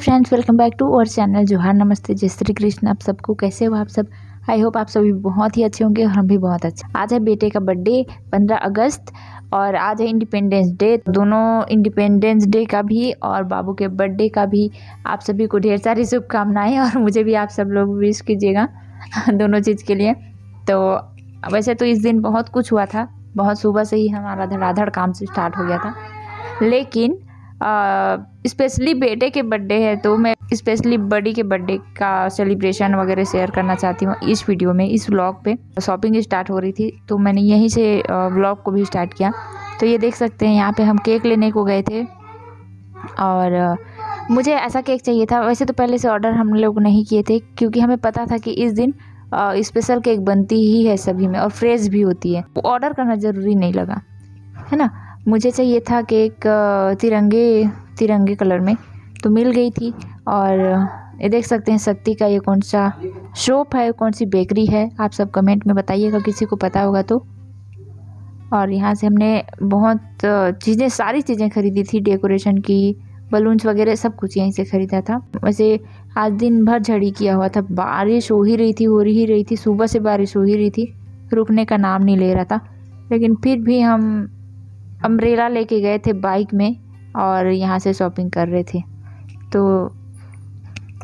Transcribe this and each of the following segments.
Friends, welcome back to our channel. जोहार, नमस्ते, जय श्री कृष्ण। आप सबको कैसे हो आप सब? आई होप आप सभी बहुत ही अच्छे होंगे और हम भी बहुत अच्छे। आज है बेटे का बर्थडे 15 अगस्त और आज है इंडिपेंडेंस डे। दोनों इंडिपेंडेंस डे का भी और बाबू के बर्थडे का भी आप सभी को ढेर सारी शुभकामनाएं और मुझे भी आप सब लोग विश कीजिएगा दोनों चीज़ के लिए। तो वैसे तो इस दिन बहुत कुछ हुआ था, बहुत सुबह से ही हमारा धड़ाधड़ काम से स्टार्ट हो गया था, लेकिन स्पेशली बेटे के बर्थडे है तो मैं स्पेशली बड़ी के बर्थडे का सेलिब्रेशन वगैरह शेयर करना चाहती हूँ इस वीडियो में, इस व्लॉग पे। शॉपिंग स्टार्ट हो रही थी तो मैंने यहीं से व्लॉग को भी स्टार्ट किया। तो ये देख सकते हैं, यहाँ पे हम केक लेने को गए थे और मुझे ऐसा केक चाहिए था। वैसे तो पहले से ऑर्डर हम लोग नहीं किए थे क्योंकि हमें पता था कि इस दिन स्पेशल केक बनती ही है सभी में और फ्रेश भी होती है, ऑर्डर करना ज़रूरी नहीं लगा, है ना। मुझे चाहिए था केक तिरंगे कलर में, तो मिल गई थी। और ये देख सकते हैं शक्ति का ये कौन सा शॉप है, कौन सी बेकरी है, आप सब कमेंट में बताइएगा किसी को पता होगा तो। और यहाँ से हमने बहुत चीज़ें, सारी चीज़ें खरीदी थी, डेकोरेशन की, बलून्स वगैरह सब कुछ यहीं से ख़रीदा था। वैसे आज दिन भर झड़ी किया हुआ था, बारिश हो ही रही थी, सुबह से बारिश हो ही रही थी, रुकने का नाम नहीं ले रहा था। लेकिन फिर भी हम अम्ब्रेला लेके गए थे बाइक में और यहाँ से शॉपिंग कर रहे थे। तो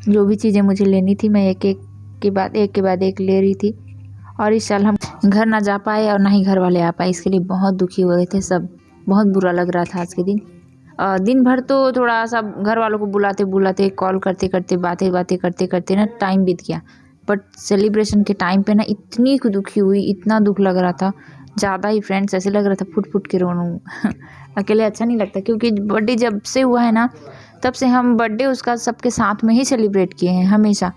जो भी चीज़ें मुझे लेनी थी मैं एक के बाद एक ले रही थी। और इस साल हम घर ना जा पाए और ना ही घर वाले आ पाए, इसके लिए बहुत दुखी हो रहे थे सब, बहुत बुरा लग रहा था आज के दिन। दिन भर तो थोड़ा सा घर वालों को बुलाते कॉल करते बातें करते ना टाइम बीत गया। बट सेलिब्रेशन के टाइम पे ना इतनी दुखी हुई, इतना दुख लग रहा था ज़्यादा ही फ्रेंड्स, ऐसे लग रहा था फुट के रो लूँ अकेले अच्छा नहीं लगता, क्योंकि बर्थडे जब से हुआ है ना तब से हम बर्थडे उसका सबके साथ में ही सेलिब्रेट किए हैं हमेशा।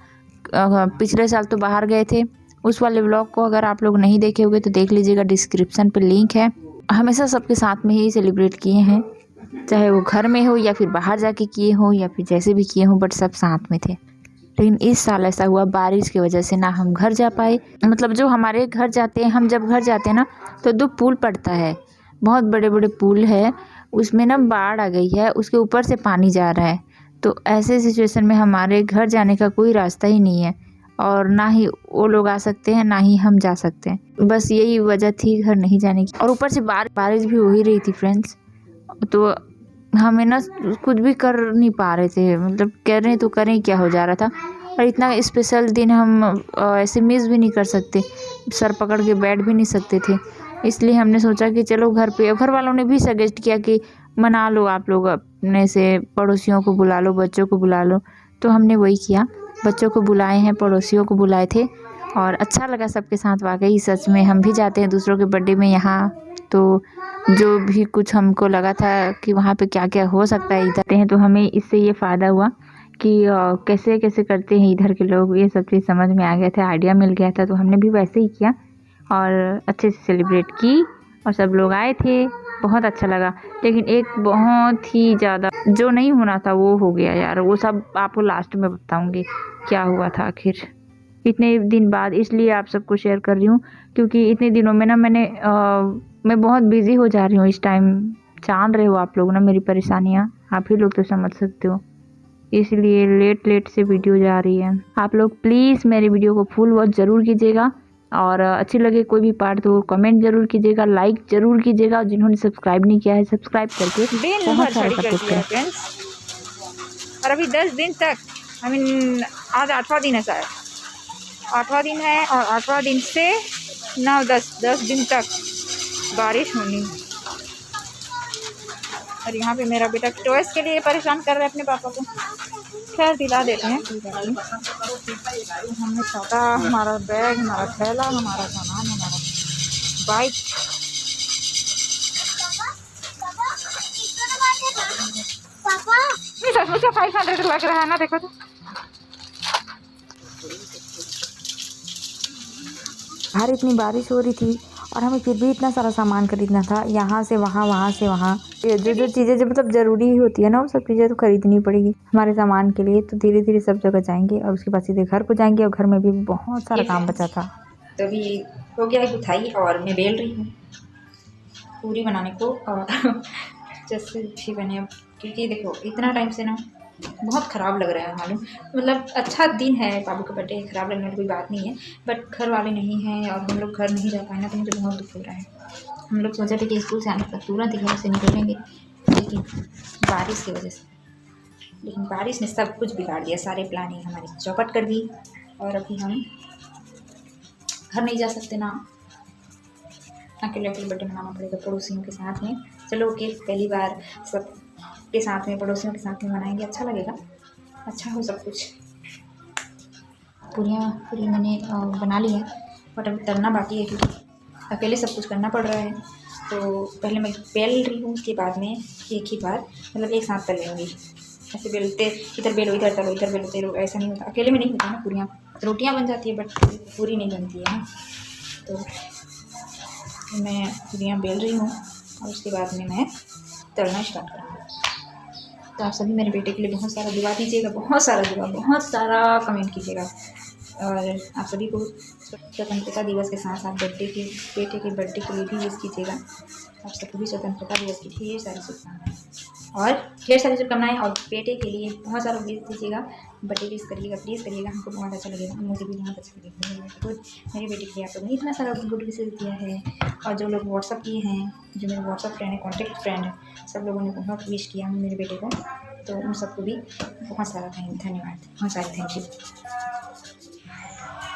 पिछले साल तो बाहर गए थे, उस वाले व्लॉग को अगर आप लोग नहीं देखे होंगे तो देख लीजिएगा, डिस्क्रिप्शन पे लिंक है। हमेशा सबके साथ में ही सेलिब्रेट किए हैं, चाहे वो घर में हो या फिर बाहर जाके किए हो या फिर जैसे भी किए हो, बट सब साथ में थे। लेकिन इस साल ऐसा हुआ बारिश की वजह से ना हम घर जा पाए। मतलब जो हमारे घर जाते हैं, हम जब घर जाते हैं ना तो 2 पुल पड़ता है, बहुत बड़े पुल है, उसमें ना बाढ़ आ गई है, उसके ऊपर से पानी जा रहा है। तो ऐसे सिचुएशन में हमारे घर जाने का कोई रास्ता ही नहीं है और ना ही वो लोग आ सकते हैं ना ही हम जा सकते हैं। बस यही वजह थी घर नहीं जाने की। और ऊपर से बारिश भी हो ही रही थी फ्रेंड्स, तो हमें ना कुछ भी कर नहीं पा रहे थे, मतलब कह रहे तो करें क्या हो जा रहा था। और इतना स्पेशल दिन हम ऐसे मिस भी नहीं कर सकते, सर पकड़ के बैठ भी नहीं सकते थे। इसलिए हमने सोचा कि चलो घर पे, घर वालों ने भी सजेस्ट किया कि मना लो आप लोग, अपने से पड़ोसियों को बुला लो, बच्चों को बुला लो। तो हमने वही किया, बच्चों को बुलाए हैं, पड़ोसियों को बुलाए थे और अच्छा लगा सबके साथ। वाकई सच में हम भी जाते हैं दूसरों के बर्थडे में यहाँ, तो जो भी कुछ हमको लगा था कि वहाँ पे क्या क्या हो सकता है इधर हैं, तो हमें इससे ये फ़ायदा हुआ कि कैसे कैसे करते हैं इधर के लोग, ये सब चीज़ समझ में आ गया था, आइडिया मिल गया था। तो हमने भी वैसे ही किया और अच्छे से सेलिब्रेट की और सब लोग आए थे, बहुत अच्छा लगा। लेकिन एक बहुत ही ज़्यादा जो नहीं होना था वो हो गया यार, वो सब आपको लास्ट में बताऊँगी क्या हुआ था आखिर इतने दिन बाद। इसलिए आप सबको शेयर कर रही हूँ क्योंकि इतने दिनों में ना मैं बहुत बिज़ी हो जा रही हूँ इस टाइम। जान रहे हो आप लोग ना मेरी परेशानियाँ, आप ही लोग तो समझ सकते हो, इसलिए लेट से वीडियो जा रही है। आप लोग प्लीज़ मेरी वीडियो को फुल वॉच ज़रूर कीजिएगा और अच्छी लगे कोई भी पार्ट तो कमेंट ज़रूर कीजिएगा, लाइक ज़रूर कीजिएगा, और जिन्होंने सब्सक्राइब नहीं किया है सब्सक्राइब करके बहुत सारा सपोर्ट करें। और अभी 10 दिन तक, आज 8वां दिन है, शायद 8वां दिन है और 8वां दिन से 9-10 दिन तक बारिश होनी। और यहाँ पे मेरा बेटा चॉइस के लिए परेशान कर रहे हैं अपने पापा को, खैर दिला देते हैं। हमने छाता, हमारा बैग, हमारा थैला, हमारा सामान, हमारा बाइक, सचमुच 500 लग रहा है ना, देखो तो। बाहर इतनी बारिश हो रही थी और हमें फिर भी इतना सारा सामान खरीदना था, यहाँ से वहाँ से वहाँ। जो चीज़ें जो मतलब ज़रूरी ही होती है ना, वो सब चीज़ें तो खरीदनी पड़ेगी हमारे सामान के लिए। तो धीरे धीरे सब जगह जाएंगे और उसके बाद सीधे घर को जाएंगे और घर में भी बहुत सारा काम बचा था। तो अभी हो गया है गुथाई और मैं बेल रही हूँ पूरी बनाने को, और जैसे भी बने अब, क्योंकि देखो इतना टाइम से ना बहुत ख़राब लग रहा है मालूम, मतलब अच्छा दिन है, बाबू का बर्थडे, ख़राब लगने वाली कोई बात नहीं है, बट घर वाले नहीं हैं और हम लोग घर नहीं जा पाए ना, तो मुझे बहुत दुख हो रहा है। हम लोग सोचे थे कि स्कूल से आने पर तुरंत घर से निकलेंगे, लेकिन बारिश की वजह से, लेकिन बारिश ने सब कुछ बिगाड़ दिया, सारे प्लानिंग हमारी चौपट कर दी। और अभी हम घर नहीं जा सकते ना, अकेले अकेले बर्थडे मनाना पड़ेगा पड़ोसियों के साथ में। चलो ओके, पहली बार सब के साथ में, पड़ोसियों के साथ में मनाएंगे, अच्छा लगेगा, अच्छा हो सब कुछ। पूरी मैंने बना ली है, बट अभी तलना बाकी है क्योंकि अकेले सब कुछ करना पड़ रहा है। तो पहले मैं बेल रही हूँ, उसके बाद में एक ही बार मतलब एक साथ तल लूँगी। ऐसे बेलते इधर बेलो इधर तलो, इधर बेलो तेलो, ऐसा नहीं होता, अकेले में नहीं होता ना। पूरियाँ रोटियाँ बन जाती है बट पूरी नहीं बनती है ना। तो मैं पूरियाँ बेल रही हूँ और उसके बाद में मैं तलना स्टार्ट करूँगी। तो आप सभी मेरे बेटे के लिए बहुत सारा दुआ दीजिएगा, बहुत सारा कमेंट कीजिएगा। और आप सभी को स्वतंत्रता दिवस के साथ साथ बेटे के बर्थडे के लिए भी विश कीजिएगा। आप सबको भी स्वतंत्रता दिवस की ढेर सारी शुभकामनाएं और ढेर सारी शुभकामनाएं। और बेटे के लिए बहुत सारा विश दीजिएगा, बर्थडे विश करिएगा, प्लीज़ करिएगा, हमको बहुत अच्छा लगेगा, मुझे भी बहुत अच्छा लगेगा। मेरे बेटे के लिए आप लोगों ने इतना सारा गुड विशेज दिया है, और जो लोग व्हाट्सअप किए हैं, जो मेरे व्हाट्सअप फ्रेंड है, कॉन्टेक्ट फ्रेंड है, सब लोगों ने बहुत विश किया मेरे बेटे को, तो उन सबको भी बहुत सारा धन्यवाद, बहुत सारे थैंक यू।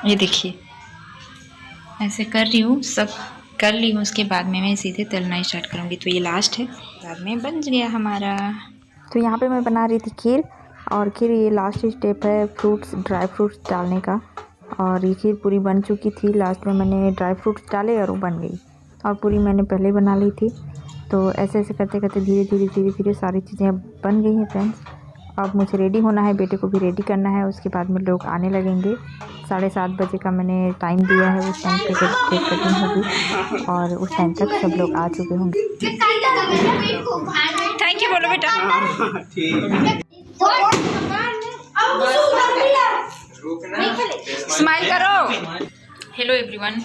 ये देखिए ऐसे कर रही हूँ, सब कर ली हूँ, उसके बाद में मैं सीधे तलना स्टार्ट करूँगी। तो ये लास्ट है, बाद में बन गया हमारा। तो यहाँ पे मैं बना रही थी खीर, और खीर ये लास्ट स्टेप है फ्रूट्स, ड्राई फ्रूट्स डालने का। और ये खीर पूरी बन चुकी थी, लास्ट में मैंने ड्राई फ्रूट्स डाले और वो बन गई, और पूरी मैंने पहले बना ली थी। तो ऐसे ऐसे करते करते धीरे धीरे सारी चीज़ें बन गई हैं फ्रेंड्स। अब मुझे रेडी होना है, बेटे को भी रेडी करना है, उसके बाद में लोग आने लगेंगे। 7:30 बजे का मैंने टाइम दिया है, उस टाइम पे केक कटिंग होगी और उस टाइम तक सब लोग आ चुके होंगे। थैंक यू बोलो बेटा। स्माइल करो। हेलो एवरीवन,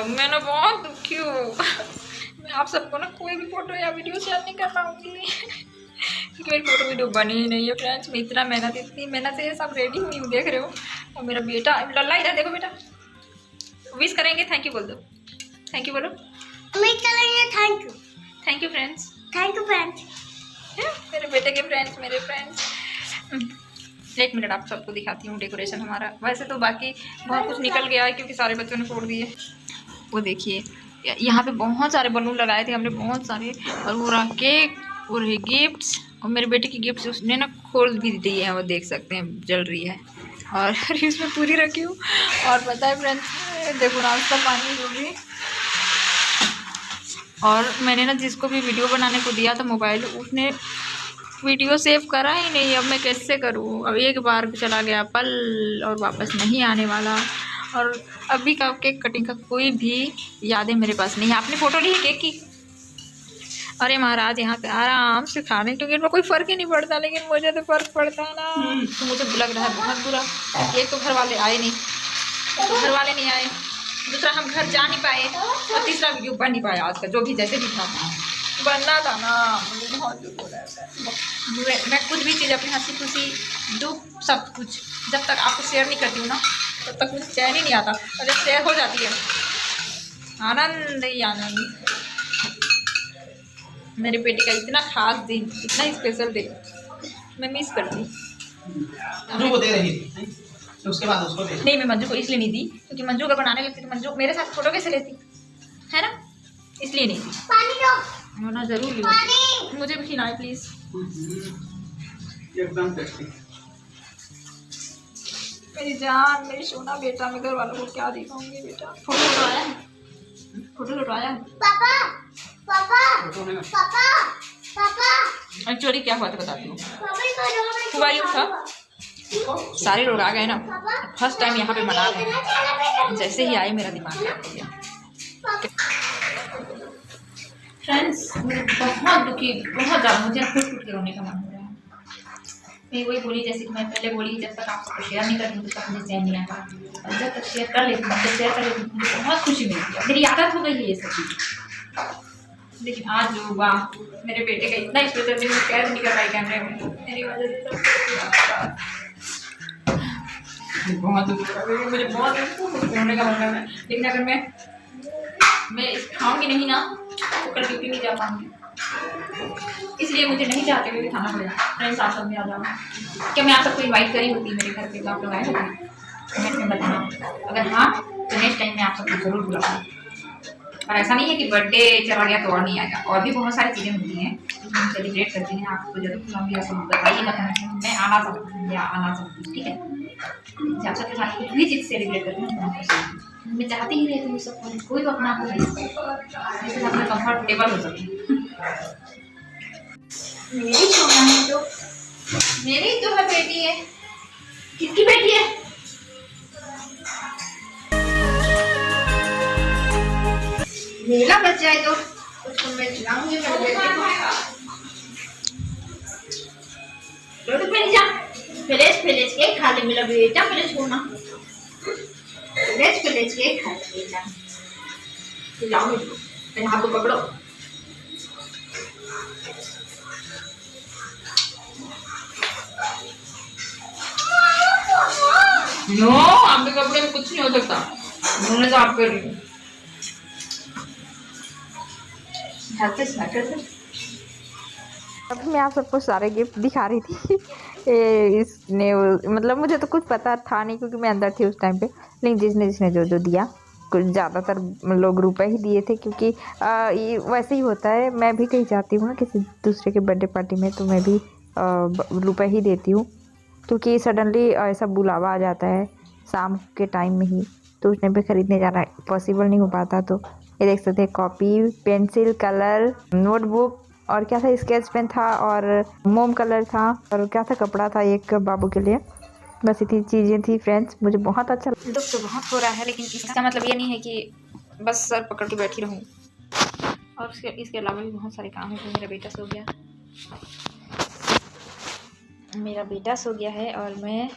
मैं ना बहुत दुखी हूँ। मैं आप सबको ना कोई भी फोटो या वीडियो शेयर नहीं कर पाऊँगी क्योंकि मेरी फोटो वीडियो बनी ही नहीं है फ्रेंड्स। मैं इतनी मेहनत से सब रेडी हुई हूँ, देख रहे हो। और मेरा बेटा लल्ला इधर देखो बेटा, विश करेंगे, थैंक यू बोल दो, थैंक यू बोलो। थैंक यू फ्रेंड्स, मेरे बेटे के फ्रेंड्स, मेरे फ्रेंड्स। एक मिनट आप सबको दिखाती हूँ डेकोरेशन हमारा। वैसे तो बाकी बहुत कुछ निकल गया है क्योंकि सारे बच्चों ने फोड़ दिए। वो देखिए यहाँ पे बहुत सारे बलून लगाए थे हमने, बहुत सारे, और वो रहा केक और ये गिफ्ट्स, और मेरे बेटे की गिफ्ट्स उसने ना खोल भी दी है, वो देख सकते हैं जल रही है। और इसमें पूरी रखी हूँ। और पता है फ्रेंड्स, देखो नाश्ता पानी जो भी। और मैंने ना जिसको भी वीडियो बनाने को दिया था मोबाइल, उसने वीडियो सेव करा ही नहीं। अब मैं कैसे करूँ? अब एक बार चला गया पल और वापस नहीं आने वाला। और अभी का केक कटिंग का कोई भी यादें मेरे पास नहीं है। आपने फ़ोटो ली है केक की? अरे महाराज यहाँ पे आराम से खा रहे हैं क्योंकि इनमें कोई फ़र्क ही नहीं पड़ता, लेकिन मुझे तो फ़र्क पड़ता है ना। तो मुझे लग रहा है बहुत बुरा। एक तो घर वाले आए नहीं, दूसरा हम घर जा नहीं पाए, और तीसरा वीडियो बन नहीं पाया आज का, जो भी जैसे भी था बनना था ना। मुझे बहुत दुख हो रहा है। मैं कुछ भी चीज़ अपनी हंसी खुशी दुख सब कुछ जब तक आपको शेयर नहीं करती हूँ ना, तब तक मुझे चैन ही नहीं आता। और जब शेयर हो जाती है आनंद ही आनंद। मेरे बेटे का इतना खास दिन, इतना स्पेशल डे मैं मिस करती। मंजू को दे रही थी, तो उसके बाद उसको दे। नहीं, मैं मंजू को इसलिए नहीं दी क्योंकि मंजू अगर बनाने लगती तो मंजू मेरे साथ फोटो कैसे लेती, है ना, इसलिए नहीं दी। होना जरूर ली, मुझे भी खिलाए प्लीज। एकदम टेस्टी। मेरी जान, मेरी सोना बेटा, मैं घर वालों को क्या दिखाऊंगी बेटा। फोटो लुटवाया है, फोटो लुटवाया है। एक्चुअली क्या हुआ था बताती हूँ। हुआ यूँ था, सारे लोग आ गए ना, फर्स्ट टाइम यहाँ पे मना रहे हैं। जैसे ही आए मेरा दिमाग खराब हो गया फ्रेंड्स। मुझे बहुत दुखी, बहुत ज़्यादा, मुझे फुट के रोने का मन हो रहा है। मैं वही बोली जैसे कि मैं पहले बोली, जब तक आपको शेयर नहीं करती तब तक मुझे चैन नहीं आता, और जब तक शेयर कर लेती हूँ, जब शेयर कर लेती हूँ मुझे बहुत खुशी मिलती है। मेरी आदत हो गई है ये सब चीज़। लेकिन आज जो हुआ मेरे बेटे का इतना स्पेशल दिन मैं कैद नहीं कर पाई कैमरे में, मेरी वजह से बहुत दुख हो रहा है मुझे, बहुत होने का मतलब है। लेकिन अगर मैं खाऊंगी नहीं ना तो कल ड्यूटी नहीं जा पाऊंगी, इसलिए मुझे नहीं चाहते हुए भी खाना पड़ेगा। फ्रेंड्स आप सब में आ जाओ, क्या मैं आप सबको इनवाइट करी होती मेरे घर पे तो आप लोग आए होते? कमेंट में बताना, अगर हाँ तो नेक्स्ट टाइम मैं आप सबको जरूर बुलाऊंगी। और ऐसा नहीं है कि बर्थडे चला गया तो और नहीं आएगा, और भी बहुत सारी चीज़ें होती हैं जो हम सेलिब्रेट करते हैं, आपको जरूर बुलाऊंगी। आप सब बताइएगा मैं आना चाहती हूँ या आना चाहती हूँ, ठीक है। आप सबके साथ कोई चीज़ सेलिब्रेट करते हैं मैं चाहती ही रहती हूँ सबको, कोई तो अपना आपको जिससे साथ में कंफर्टेबल हो सके। मेरी छोना है तो मेरी तो है बेटी है, किसकी बेटी है? मेरा बच्चा है तो उसको मैं खिलाऊंगी मेरे बेटे को। तो पहले जा फ्रेश केक खा ले मेरा बेटा, पहले छोड़ना फ्रेश केक खा ले बेटा, खिलाओ मेरे को, मेरे हाथ को पकड़ो। नो आपके कपड़े में कुछ नहीं हो सकता, उन्होंने साफ कर रही हूँ। अब मैं आप सबको सारे गिफ्ट दिखा रही थी इसने मतलब मुझे तो कुछ पता था नहीं क्योंकि मैं अंदर थी उस टाइम पे, लेकिन जिसने जो दिया कुछ ज़्यादातर लोग रुपए ही दिए थे क्योंकि ये वैसे ही होता है। मैं भी कहीं जाती हूँ ना किसी दूसरे के बर्थडे पार्टी में तो मैं भी रुपए ही देती हूँ क्योंकि सडनली ऐसा बुलावा आ जाता है शाम के टाइम में ही, तो उस टाइम पे ख़रीदने जाना पॉसिबल नहीं हो पाता। तो ये देख सकते हैं कॉपी, पेंसिल, कलर, नोटबुक और क्या था, स्केच पेन था और मोम कलर था और क्या था, कपड़ा था एक बाबू के लिए। बस इतनी चीज़ें थी फ्रेंड्स, मुझे बहुत अच्छा लगा। दुख तो बहुत हो रहा है लेकिन इसका मतलब ये नहीं है कि बस सर पकड़ के बैठी रहूँ, और इसके अलावा भी बहुत सारे काम है। मेरा बेटा सो गया है और मैं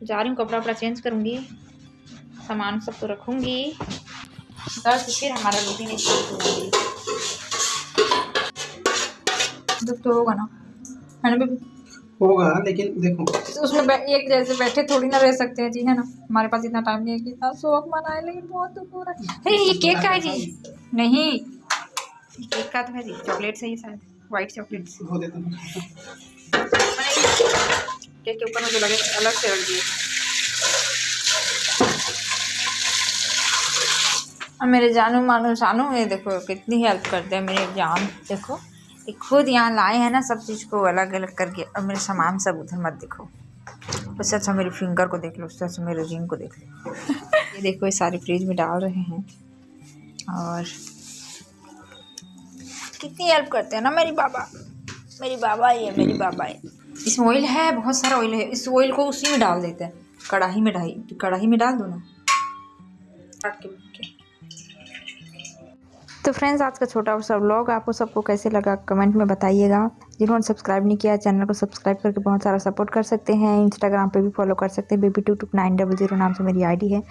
जा रही हूँ, कपड़ा वपड़ा चेंज करूँगी, सामान सब तो रखूँगी, बस फिर हमारा रूटीन स्टार्ट हो जाएगी। दुख तो होगा ना, है ना बेबी? होगा, लेकिन देखो तो उसमें एक जैसे बैठे थोड़ी ना रह सकते हैं जी, है ना। हमारे पास इतना टाइम नहीं है कि शौक मनाए, लेकिन बहुत दुख हो रहा है। ये केक का है जी? नहीं, केक का तो है जी, चॉकलेट है ये शायद, वाइट चॉकलेट हो देता हूँ। केक के ऊपर में जो लगे अलग से रख दिए। और मेरे जानू ये देखो कितनी हेल्प करते हैं मेरे जान, देखो ये खुद यहाँ लाए हैं ना सब चीज़ को अलग अलग करके, और मेरे सामान सब उधर मत देखो, उससे अच्छा मेरी फिंगर को देख लो, उससे अच्छा मेरे रिंग को देख लो। ये देखो ये सारे फ्रिज में डाल रहे हैं और कितनी हेल्प करते हैं ना मेरी बाबा ये मेरी बाबा है। इसमें ऑयल है, बहुत सारा ऑयल है, इस ऑयल को उसी में डाल देते हैं, कढ़ाई में डाल दो ना। तो फ्रेंड्स आज का छोटा सा व्लॉग आपको सबको कैसे लगा कमेंट में बताइएगा। जिन्होंने सब्सक्राइब नहीं किया चैनल को सब्सक्राइब करके बहुत सारा सपोर्ट कर सकते हैं। इंस्टाग्राम पे भी फॉलो कर सकते हैं, baby22900 नाम से मेरी आईडी है,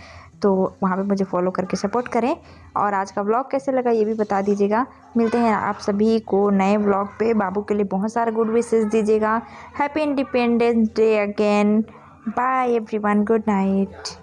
तो वहाँ पे मुझे फॉलो करके सपोर्ट करें। और आज का व्लॉग कैसे लगा ये भी बता दीजिएगा। मिलते हैं आप सभी को नए व्लॉग पे। बाबू के लिए बहुत सारा गुड विशेस दीजिएगा। Happy independence day again. Bye everyone, good night.